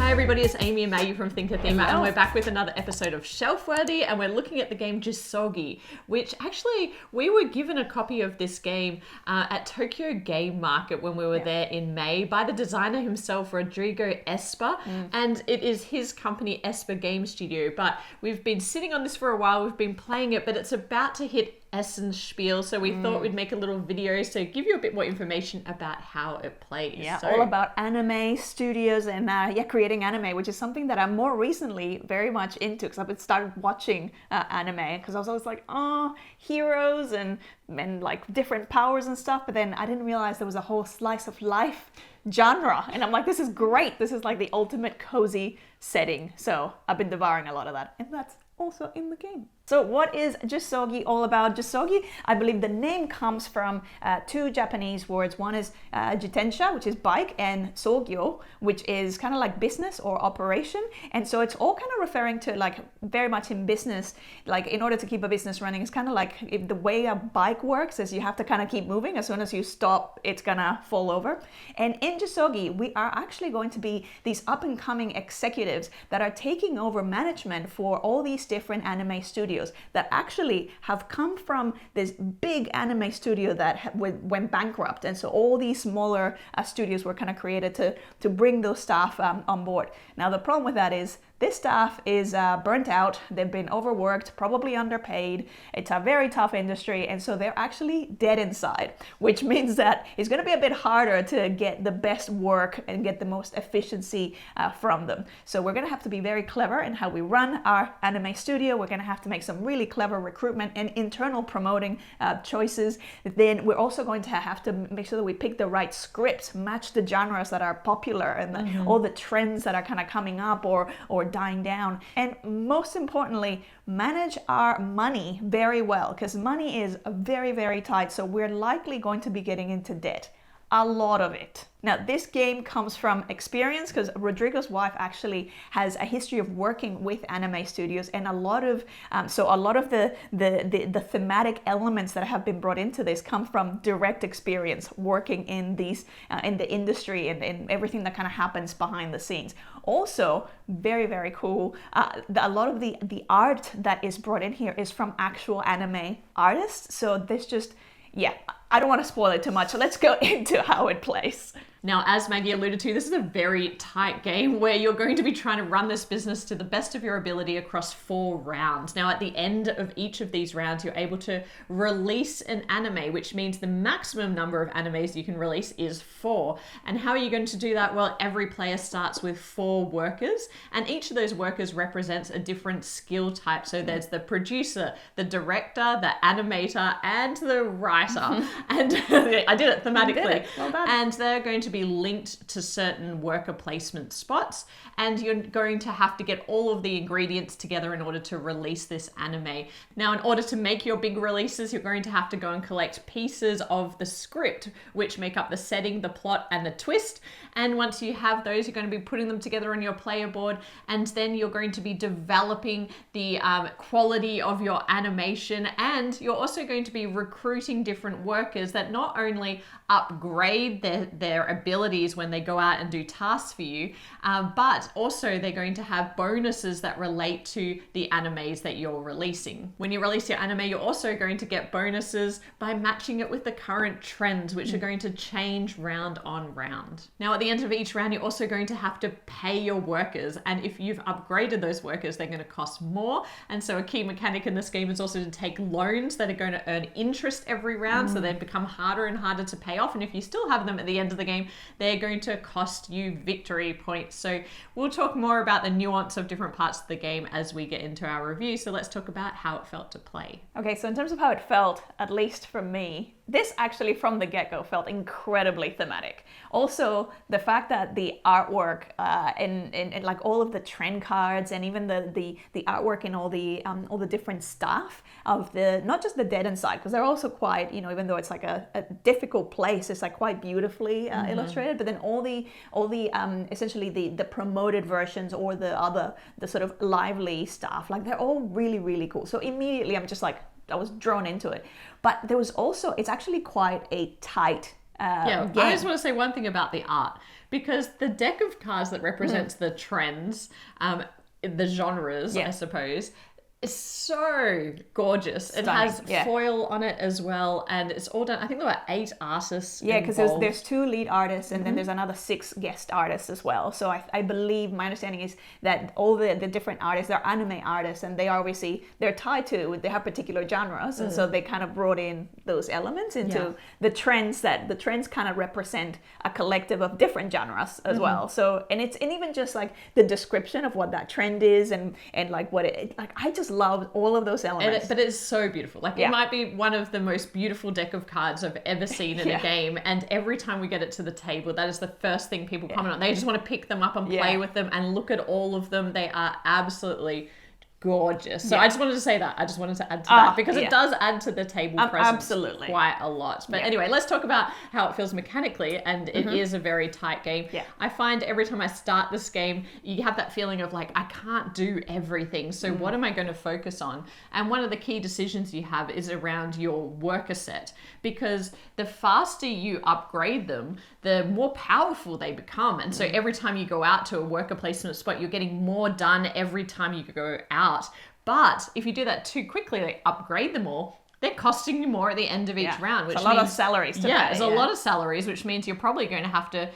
Hi everybody, it's Amy and Maggie from ThinkerThemer, and we're back with another episode of Shelfworthy, and we're looking at the game Jisogi, which actually we were given a copy of this game at Tokyo Game Market when we were there in May by the designer himself, Rodrigo Esper, and it is his company Esper Game Studio. But we've been sitting on this for a while, we've been playing it, but it's about to hit Essence Spiel, so we thought we'd make a little video to give you a bit more information about how it plays. Yeah, all about anime studios and creating anime, which is something that I'm more recently very much into because I've started watching anime because I was always like, oh, heroes and like different powers and stuff, but then I didn't realize there was a whole slice of life genre, and I'm like, this is great. This is like the ultimate cozy setting. So I've been devouring a lot of that, and that's also in the game. So what is Jisogi all about? Jisogi, I believe the name comes from two Japanese words. One is jitensha, which is bike, and sogyo, which is kind of like business or operation. And so it's all kind of referring to like very much in business, like in order to keep a business running, it's kind of like if the way a bike works is you have to kind of keep moving. As soon as you stop, it's gonna fall over. And in Jisogi, we are actually going to be these up and coming executives that are taking over management for all these different anime studios that actually have come from this big anime studio that went bankrupt, and so all these smaller studios were kind of created to bring those staff on board. Now the problem with that is this staff is burnt out, they've been overworked, probably underpaid, it's a very tough industry, and so they're actually dead inside, which means that it's going to be a bit harder to get the best work and get the most efficiency from them. So we're going to have to be very clever in how we run our anime studio. We're going to have to make some really clever recruitment and internal promoting choices. Then we're also going to have to make sure that we pick the right scripts, match the genres that are popular and all the trends that are kind of coming up or dying down, and most importantly, manage our money very well, because money is very, very tight, so we're likely going to be getting into debt, a lot of it. Now, this game comes from experience because Rodrigo's wife actually has a history of working with anime studios, and a lot of the thematic elements that have been brought into this come from direct experience working in these in the industry and everything that kind of happens behind the scenes. Also, very, very cool. A lot of the art that is brought in here is from actual anime artists. So this just, I don't want to spoil it too much, so let's go into how it plays. Now, as Maggie alluded to, this is a very tight game where you're going to be trying to run this business to the best of your ability across 4 rounds. Now, at the end of each of these rounds, you're able to release an anime, which means the maximum number of animes you can release is 4. And how are you going to do that? Well, every player starts with 4 workers, and each of those workers represents a different skill type. So there's the producer, the director, the animator, and the writer. And I did it thematically. You did it. Well done. And they're going to be linked to certain worker placement spots, and you're going to have to get all of the ingredients together in order to release this anime. Now, in order to make your big releases, you're going to have to go and collect pieces of the script, which make up the setting, the plot, and the twist. And once you have those, you're going to be putting them together on your player board, and then you're going to be developing the quality of your animation, and you're also going to be recruiting different workers that not only upgrade their abilities when they go out and do tasks for you, but also they're going to have bonuses that relate to the animes that you're releasing. When you release your anime, you're also going to get bonuses by matching it with the current trends, which are going to change round on round. Now, at the end of each round, you're also going to have to pay your workers, and if you've upgraded those workers, they're going to cost more. And so a key mechanic in this game is also to take loans that are going to earn interest every round, so they become harder and harder to pay off, and if you still have them at the end of the game, they're going to cost you victory points. So we'll talk more about the nuance of different parts of the game as we get into our review. So let's talk about how it felt to play. Okay, so in terms of how it felt, at least for me, this actually from the get-go felt incredibly thematic. Also, the fact that the artwork and like all of the trend cards and even the artwork and all the different stuff of the, not just the dead inside, because they're also quite, even though it's like a difficult place, it's like quite beautifully illustrated, but then all the essentially the promoted versions or the sort of lively stuff, like they're all really, really cool. So immediately I'm just like, I was drawn into it. But there was also, it's actually quite a tight I game. just want to say one thing about the art, because the deck of cards that represents the trends, the genres, I suppose, is so gorgeous. It has foil on it as well, and it's all done. I think there were 8 artists. Yeah, because there's 2 lead artists, and then there's another 6 guest artists as well. So I believe, my understanding is that all the different artists, they're anime artists, and they they're tied to, they have particular genres, and so they kind of brought in those elements into the trends, that the trends kind of represent a collective of different genres as well. So, and even just like the description of what that trend is, and like what it, like, I just love all of those elements. But it's so beautiful. Like, it might be one of the most beautiful deck of cards I've ever seen in a game, and every time we get it to the table, that is the first thing people comment on. They just want to pick them up and play with them and look at all of them. They are absolutely gorgeous. So I just wanted to say that. I just wanted to add to that, because it does add to the table presence quite a lot. But anyway, let's talk about how it feels mechanically, and it is a very tight game. I find every time I start this game, you have that feeling of like, I can't do everything, so what am I going to focus on? And one of the key decisions you have is around your worker set, because the faster you upgrade them, the more powerful they become. And so every time you go out to a worker placement spot, you're getting more done every time you go out. But if you do that too quickly, they upgrade them all, they're costing you more at the end of each round, which means a lot of salaries to pay. There's a lot of salaries, which means you're probably going to have to,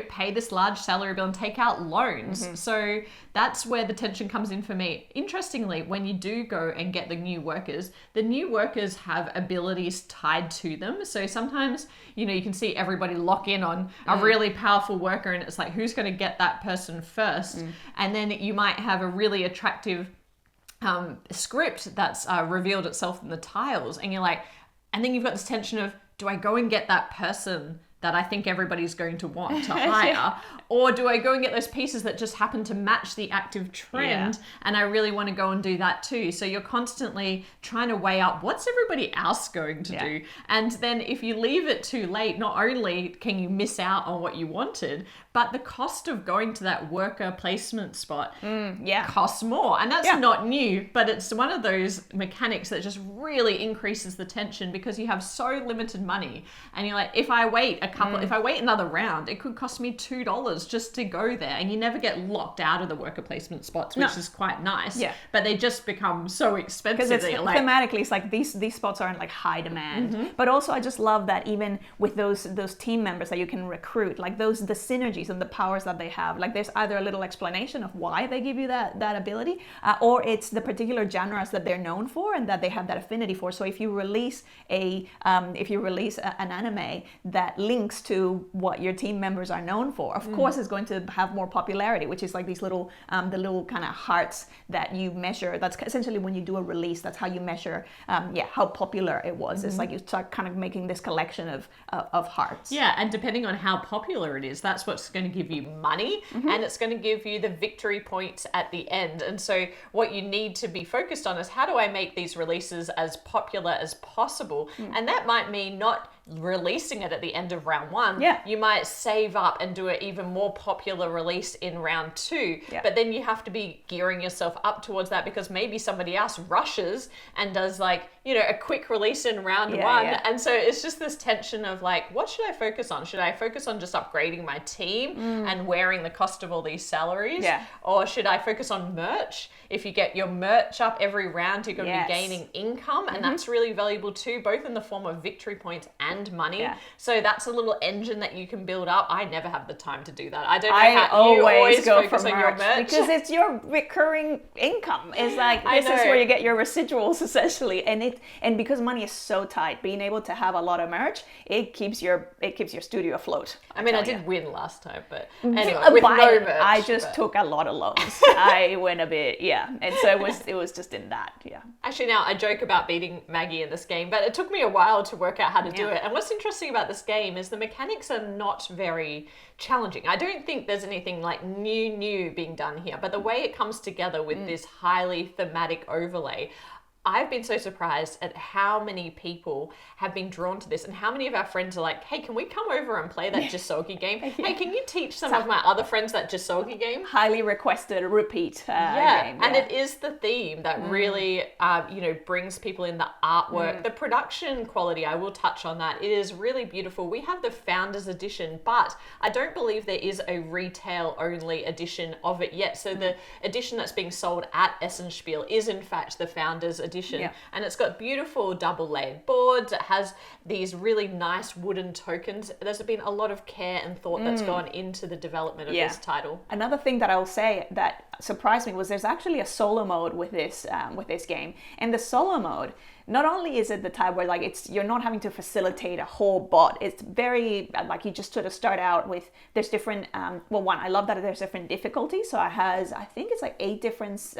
pay this large salary bill and take out loans. So that's where the tension comes in for me. Interestingly, when you do go and get the new workers have abilities tied to them. So sometimes, you can see everybody lock in on a really powerful worker, and it's like, who's going to get that person first? And then you might have a really attractive script that's revealed itself in the tiles, and you're like, and then you've got this tension of, do I go and get that person that I think everybody's going to want to hire, or do I go and get those pieces that just happen to match the active trend, and I really want to go and do that too? So you're constantly trying to weigh up, what's everybody else going to do? And then if you leave it too late, not only can you miss out on what you wanted, but the cost of going to that worker placement spot costs more. And that's not new, but it's one of those mechanics that just really increases the tension, because you have so limited money, and you're like, if I wait if I wait another round, it could cost me $2 just to go there, and you never get locked out of the worker placement spots, which is quite nice. But they just become so expensive. Because thematically, it's like these spots are in like high demand. But also, I just love that even with those team members that you can recruit, like the synergies and the powers that they have, like there's either a little explanation of why they give you that ability, or it's the particular genres that they're known for and that they have that affinity for. So if you release an anime that links to what your team members are known for, of course it's going to have more popularity, which is like these little the little kind of hearts that you measure. That's essentially when you do a release, that's how you measure how popular it was. It's like you start kind of making this collection of hearts. And depending on how popular it is, that's what's going to give you money, and it's going to give you the victory points at the end. And so what you need to be focused on is, how do I make these releases as popular as possible? And that might mean not releasing it at the end of round 1. You might save up and do an even more popular release in round 2. But then you have to be gearing yourself up towards that, because maybe somebody else rushes and does like, a quick release in round 1. And so it's just this tension of like, what should I focus on? Should I focus on just upgrading my team and wearing the cost of all these salaries? Or should I focus on merch? If you get your merch up every round, you're going to be gaining income, and that's really valuable too, both in the form of victory points and money. So that's a little engine that you can build up. I never have the time to do that. I don't know how you always go focus on your merch, because it's your recurring income. It's like, this is where you get your residuals essentially, and because money is so tight, being able to have a lot of merch, it keeps your studio afloat. I mean, I did win last time, but anyway, with no merch. I just took a lot of loans. I went a bit, and so it was just in that, Actually, now I joke about beating Maggie in this game, but it took me a while to work out how to do it. And what's interesting about this game is the mechanics are not very challenging. I don't think there's anything like new being done here, but the way it comes together with this highly thematic overlay, I've been so surprised at how many people have been drawn to this and how many of our friends are like, hey, can we come over and play that Jisogi game? Hey, can you teach some of my other friends that Jisogi game? Highly requested repeat game. And it is the theme that really, brings people in, the artwork, the production quality. I will touch on that. It is really beautiful. We have the Founders Edition, but I don't believe there is a retail only edition of it yet. So the edition that's being sold at Essenspiel is in fact the Founders Edition. And it's got beautiful double layered boards. It has these really nice wooden tokens. There's been a lot of care and thought that's gone into the development of this title. Another thing that I will say that surprised me was there's actually a solo mode with this game. And the solo mode, not only is it the type where you're not having to facilitate a whole bot. It's very you just sort of start out with, there's different I love that there's different difficulties. So it has, I think it's 8 different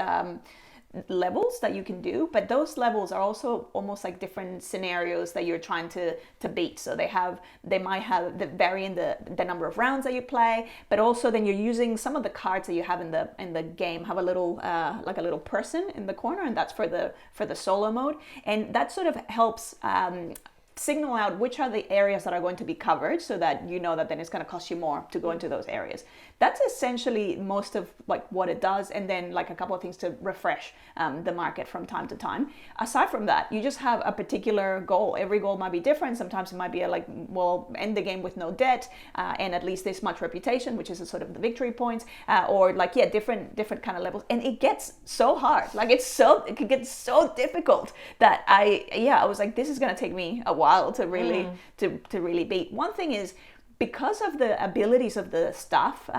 levels that you can do, but those levels are also almost like different scenarios that you're trying to beat. So they might have vary in the number of rounds that you play, but also then you're using some of the cards that you have in the game have a little a little person in the corner, and that's for the solo mode, and that sort of helps signal out which are the areas that are going to be covered, so that you know that then it's going to cost you more to go into those areas. That's essentially most of what it does, and then a couple of things to refresh the market from time to time. Aside from that, you just have a particular goal. Every goal might be different. Sometimes it might be end the game with no debt and at least this much reputation, which is sort of the victory points, or different kind of levels. And it gets so hard. It can get so difficult that I was like, this is going to take me a while to really to really beat. One thing is, because of the abilities of the staff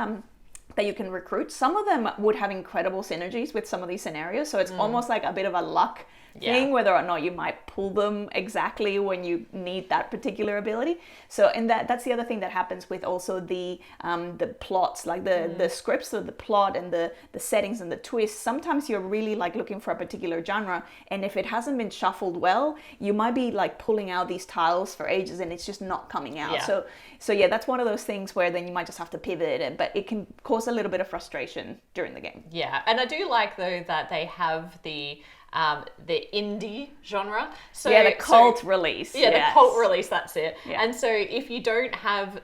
that you can recruit, some of them would have incredible synergies with some of these scenarios. So it's almost like a bit of a luck thing, whether or not you might pull them exactly when you need that particular ability. So, and that's the other thing that happens with also the plots, the scripts of the plot and the settings and the twists. Sometimes you're really looking for a particular genre, and if it hasn't been shuffled well, you might be pulling out these tiles for ages and it's just not coming out. So that's one of those things where then you might just have to pivot, but it can cause a little bit of frustration during the game. Yeah, and I do like though that they have the indie genre. So the cult release. Yeah, the cult release, that's it. Yeah. And so if you don't have,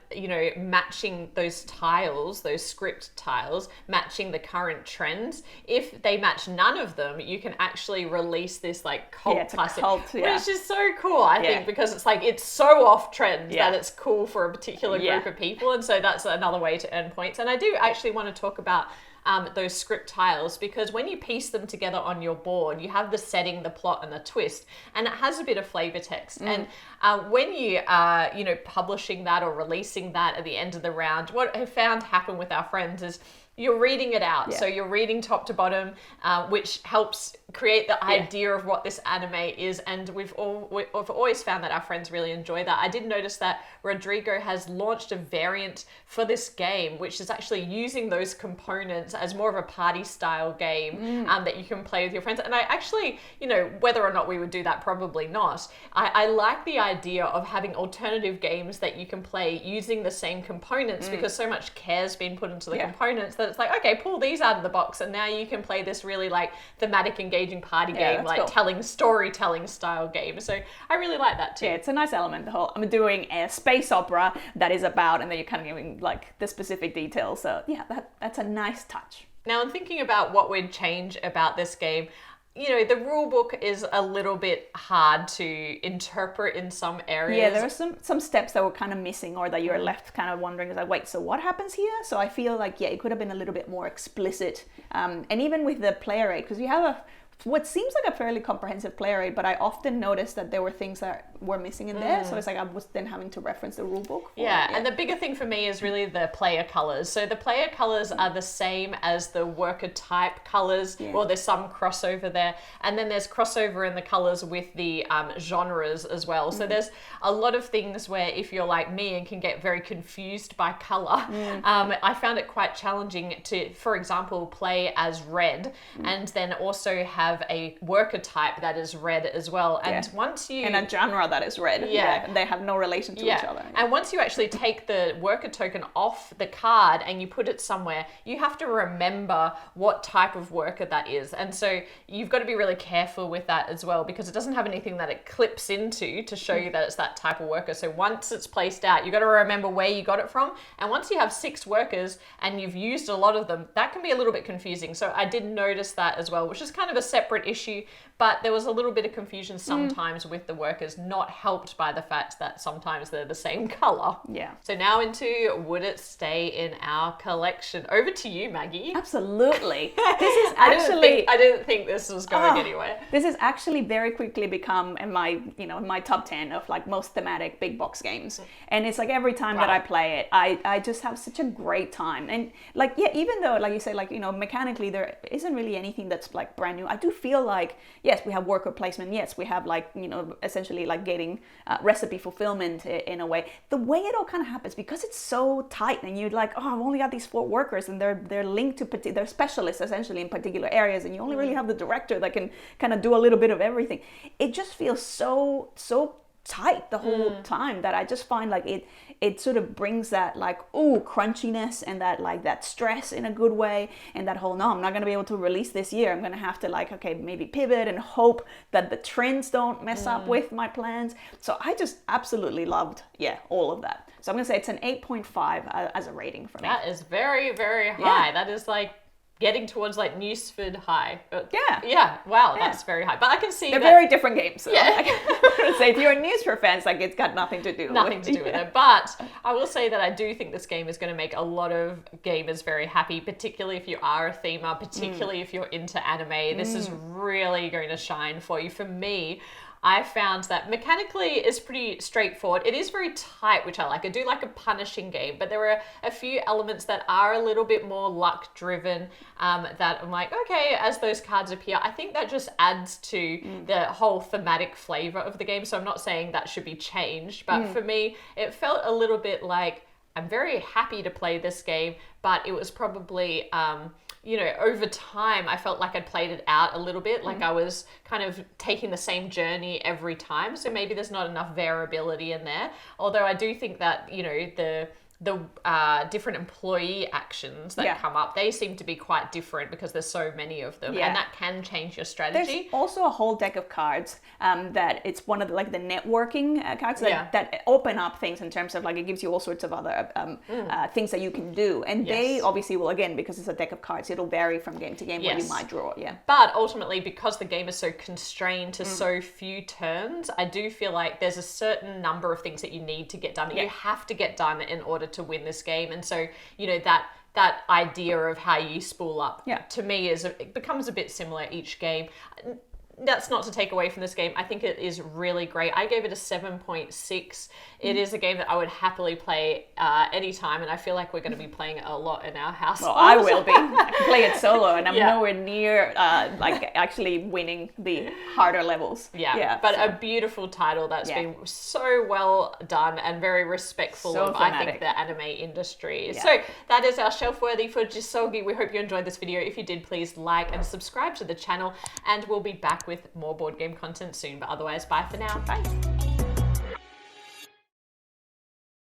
matching those tiles, those script tiles, matching the current trends, if they match none of them, you can actually release this cult classic, which is so cool, I think, because it's so off trend that it's cool for a particular group of people. And so that's another way to earn points. And I do actually want to talk about those script tiles, because when you piece them together on your board, you have the setting, the plot, and the twist, and it has a bit of flavor text. And when you are, publishing that or releasing that at the end of the round, what I found happen with our friends is you're reading it out. So you're reading top to bottom, which helps create the idea of what this anime is. And we've always found that our friends really enjoy that. I did notice that Rodrigo has launched a variant for this game, which is actually using those components as more of a party style game that you can play with your friends. And I actually, whether or not we would do that, probably not. I like the idea of having alternative games that you can play using the same components, because so much care's been put into the components that it's okay, pull these out of the box, and now you can play this really thematic, engaging party game, cool. Storytelling style game. So I really like that too. Yeah, it's a nice element. The whole, I'm doing a space opera that is about, and then you're kind of giving the specific details. So yeah, that's a nice touch. Now, in thinking about what we'd change about this game, the rule book is a little bit hard to interpret in some areas. Yeah, there are some steps that were kind of missing, or that you're left kind of wondering, wait, so what happens here? So I feel it could have been a little bit more explicit. And even with the player aid, because you have what seems like a fairly comprehensive player aid, but I often noticed that there were things that were missing in there. So it's I was then having to reference the rule book. And the bigger thing for me is really the player colors. So the player colors are the same as the worker type colors, or there's some crossover there. And then there's crossover in the colors with the genres as well. So there's a lot of things where if you're like me and can get very confused by color, I found it quite challenging to, for example, play as red and then also have have a worker type that is red as well. And once you... And a genre that is red. Yeah. They have no relation to each other. And once you actually take the worker token off the card and you put it somewhere, you have to remember what type of worker that is. And so you've got to be really careful with that as well, because it doesn't have anything that it clips into to show you that it's that type of worker. So once it's placed out, you've got to remember where you got it from. And once you have 6 workers and you've used a lot of them, that can be a little bit confusing. So I did notice that as well, which is kind of a separate issue, but there was a little bit of confusion sometimes with the workers, not helped by the fact that sometimes they're the same color. Yeah. So now into would it stay in our collection? Over to you, Maggie. Absolutely. This is actually... I didn't think this was going anywhere. This has actually very quickly become in my top 10 of like most thematic big box games. And it's like every time that I play it, I just have such a great time. And like, yeah, even though like you say, like, mechanically there isn't really anything that's like brand new, I do feel like, yes, we have worker placement. Yes, we have like, essentially like getting recipe fulfillment in a way. The way it all kind of happens, because it's so tight and you're like, oh, I've only got these 4 workers and they're linked to, they're specialists essentially in particular areas, and you only really have the director that can kind of do a little bit of everything. It just feels so tight the whole time that I just find like it sort of brings that like, ooh, crunchiness and that like that stress in a good way, and that whole, no, I'm not going to be able to release this year. I'm going to have to like, okay, maybe pivot and hope that the trends don't mess up with my plans. So I just absolutely loved, all of that. So I'm going to say it's an 8.5 as a rating for me. That is very, very high. That is like getting towards like Newsford high. Yeah. Wow, that's very high. But I can see they're very different games. So yeah. I can say if you're a Newsford fan, it's like it's got nothing to do with it. But I will say that I do think this game is going to make a lot of gamers very happy, particularly if you are a themer, particularly if you're into anime. This is really going to shine for you. For me, I found that mechanically is pretty straightforward. It is very tight, which I like. I do like a punishing game, but there are a few elements that are a little bit more luck driven that I'm like, okay, as those cards appear, I think that just adds to the whole thematic flavor of the game. So I'm not saying that should be changed, but for me, it felt a little bit like I'm very happy to play this game, but it was probably... over time, I felt like I'd played it out a little bit, like I was kind of taking the same journey every time. So maybe there's not enough variability in there. Although I do think that, the different employee actions that come up, they seem to be quite different because there's so many of them, and that can change your strategy. There's also a whole deck of cards that it's one of the networking cards that open up things in terms of like it gives you all sorts of other things that you can do, and they obviously will, again, because it's a deck of cards, it'll vary from game to game what you might draw. But ultimately, because the game is so constrained to so few turns, I do feel like there's a certain number of things that you need to get done that you have to get done in order to win this game. And so that idea of how you spool up to me it becomes a bit similar each game. That's not to take away from this game. I think it is really great. I gave it a 7.6. It is a game that I would happily play anytime, and I feel like we're going to be playing it a lot in our house. Well, I will be. I can play it solo, and I'm nowhere near actually winning the harder levels. But a beautiful title that's been so well done and very respectful of, thematic. I think, the anime industry. So that is our Shelfworthy for Jisogi. We hope you enjoyed this video. If you did, please like and subscribe to the channel, and we'll be back with more board game content soon. But otherwise, bye for now. Bye.